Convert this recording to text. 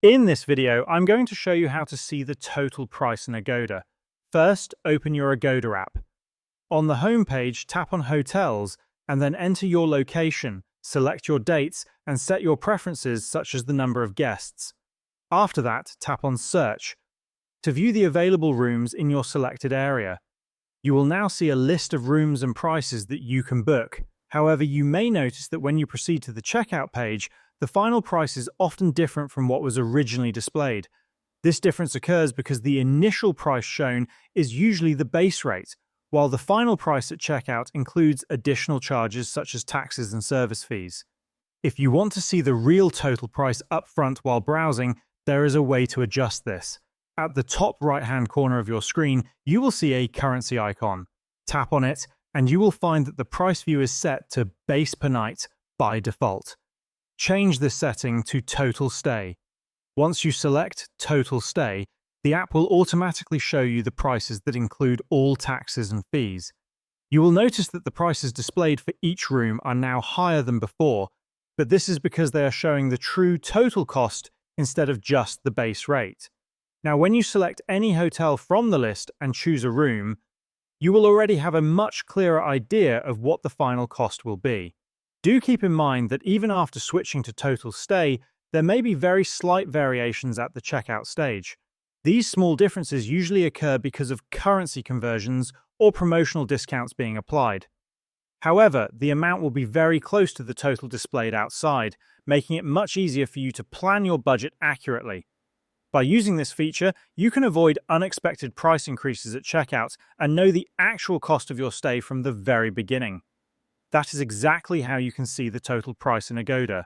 In this video, I'm going to show you how to see the total price in Agoda. First, open your Agoda app. On the home page, tap on Hotels and then enter your location, select your dates, and set your preferences such as the number of guests. After that, tap on Search to view the available rooms in your selected area. You will now see a list of rooms and prices that you can book. However, you may notice that when you proceed to the checkout page, the final price is often different from what was originally displayed. This difference occurs because the initial price shown is usually the base rate, while the final price at checkout includes additional charges such as taxes and service fees. If you want to see the real total price up front while browsing, there is a way to adjust this. At the top right-hand corner of your screen, you will see a currency icon. Tap on it, and you will find that the price view is set to base per night by default. Change this setting to Total Stay. Once you select Total Stay, the app will automatically show you the prices that include all taxes and fees. You will notice that the prices displayed for each room are now higher than before, but this is because they are showing the true total cost instead of just the base rate. Now, when you select any hotel from the list and choose a room, you will already have a much clearer idea of what the final cost will be. Do keep in mind that even after switching to Total Stay, there may be very slight variations at the checkout stage. These small differences usually occur because of currency conversions or promotional discounts being applied. However, the amount will be very close to the total displayed outside, making it much easier for you to plan your budget accurately. By using this feature, you can avoid unexpected price increases at checkout and know the actual cost of your stay from the very beginning. That is exactly how you can see the total price in Agoda.